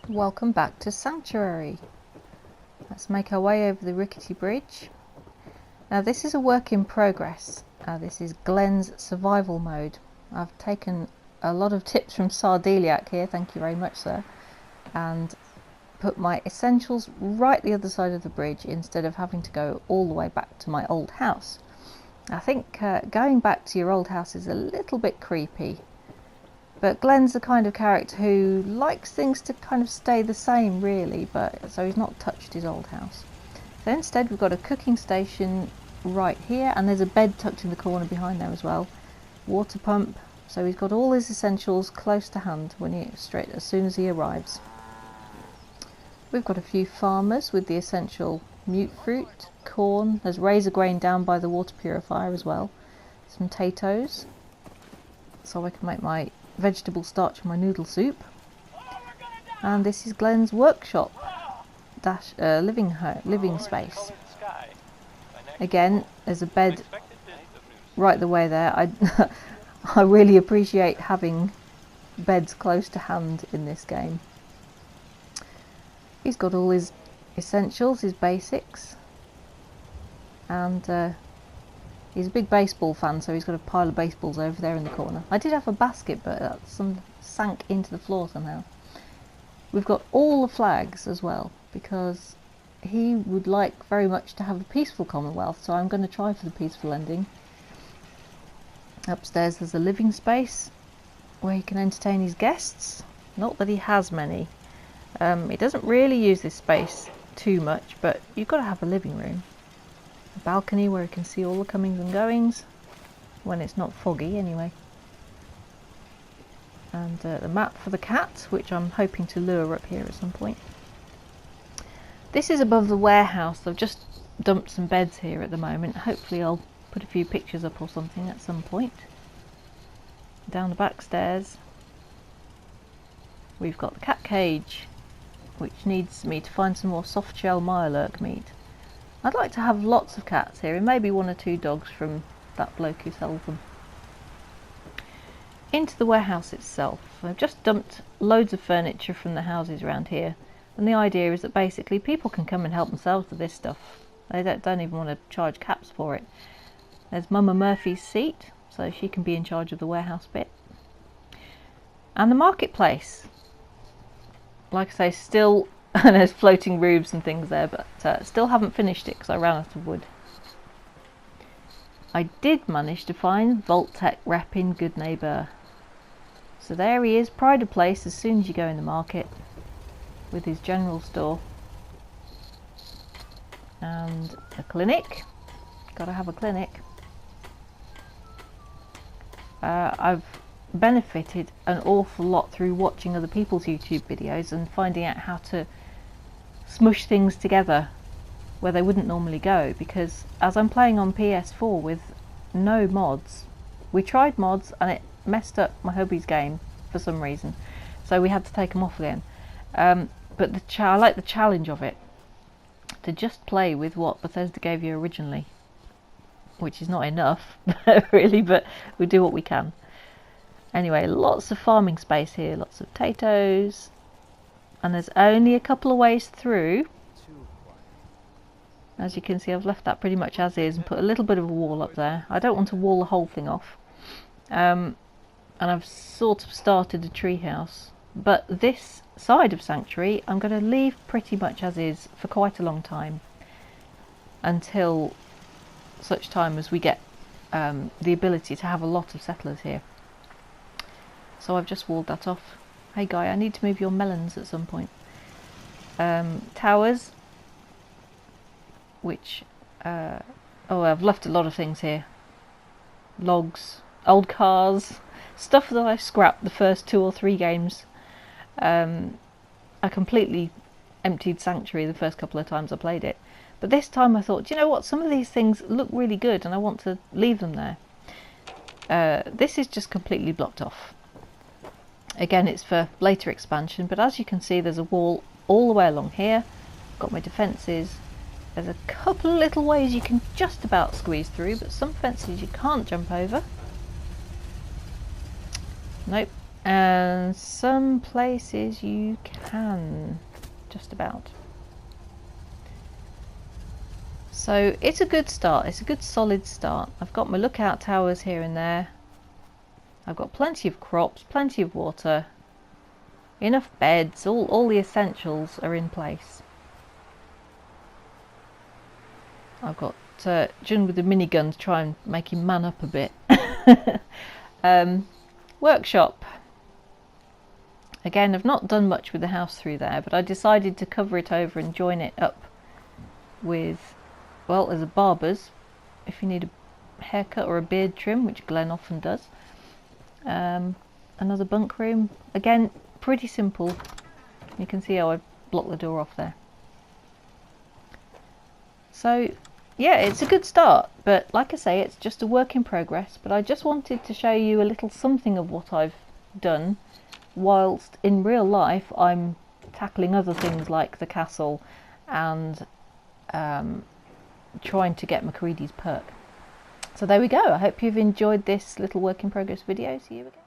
Welcome back to Sanctuary. Let's make our way over the rickety bridge. Now this is a work in progress. This is Glenn's survival mode. I've taken a lot of tips from Sardeliac here, thank you very much sir, and put my essentials right the other side of the bridge instead of having to go all the way back to my old house. I think going back to your old house is a little bit creepy. But Glenn's the kind of character who likes things to kind of stay the same really, but so he's not touched his old house. So instead we've got a cooking station right here, and there's a bed tucked in the corner behind there as well. Water pump, so he's got all his essentials close to hand as soon as he arrives. We've got a few farmers with the essential mute fruit, corn, there's razor grain down by the water purifier as well, some potatoes, so I can make my vegetable starch for my noodle soup. And this is Glenn's workshop living space. Again, there's a bed right the way there. I really appreciate having beds close to hand in this game. He's got all his essentials, his basics, and he's a big baseball fan, so he's got a pile of baseballs over there in the corner. I did have a basket, but that sank into the floor somehow. We've got all the flags as well, because he would like very much to have a peaceful Commonwealth, so I'm going to try for the peaceful ending. Upstairs there's a living space where he can entertain his guests. Not that he has many. He doesn't really use this space too much, but you've got to have a living room. A balcony where you can see all the comings and goings, when it's not foggy anyway. And the map for the cat, which I'm hoping to lure up here at some point. This is above the warehouse. I've just dumped some beds here at the moment. Hopefully I'll put a few pictures up or something at some point. Down the back stairs we've got the cat cage, which needs me to find some more soft shell Mirelurk meat. I'd like to have lots of cats here, and maybe 1 or 2 dogs from that bloke who sells them. Into the warehouse itself. I've just dumped loads of furniture from the houses around here, and the idea is that basically people can come and help themselves with this stuff. They don't even want to charge caps for it. There's Mama Murphy's seat, so she can be in charge of the warehouse bit. And the marketplace. Like I say, still and there's floating roofs and things there, but still haven't finished it because I ran out of wood. I did manage to find Vault-Tec rep in Good Neighbour. So there he is, pride of place as soon as you go in the market, with his general store. And a clinic. Gotta have a clinic. I've benefited an awful lot through watching other people's YouTube videos and finding out how to smush things together where they wouldn't normally go, because as I'm playing on PS4 with no mods, we tried mods and it messed up my hubby's game for some reason, so we had to take them off again. But I like the challenge of it, to just play with what Bethesda gave you originally, which is not enough really, but we do what we can. Anyway, lots of farming space here, lots of potatoes, and there's only a couple of ways through. As you can see, I've left that pretty much as is and put a little bit of a wall up there. I don't want to wall the whole thing off. And I've sort of started a tree house. But this side of Sanctuary I'm going to leave pretty much as is for quite a long time, until such time as we get the ability to have a lot of settlers here. So I've just walled that off. Hey guy, I need to move your melons at some point. Towers, which oh, I've left a lot of things here. Logs, old cars, stuff that I scrapped the first 2 or 3 games. I completely emptied Sanctuary the first couple of times I played it, but this time I thought, do you know what, some of these things look really good and I want to leave them there. This is just completely blocked off. Again, it's for later expansion, but as you can see there's a wall all the way along here. Got my defences. There's a couple of little ways you can just about squeeze through, but some fences you can't jump over. Nope, and some places you can, just about. So it's a good start, it's a good solid start. I've got my lookout towers here and there. I've got plenty of crops, plenty of water, enough beds, all the essentials are in place. I've got Jun with the minigun to try and make him man up a bit. Workshop. Again, I've not done much with the house through there, but I decided to cover it over and join it up with, well, there's a barber's if you need a haircut or a beard trim, which Glenn often does. Another bunk room. Again, pretty simple. You can see how I've blocked the door off there. So yeah, it's a good start, but like I say, it's just a work in progress. But I just wanted to show you a little something of what I've done, whilst in real life I'm tackling other things like the castle and trying to get Macready's perk. So there we go. I hope you've enjoyed this little work in progress video. See you again.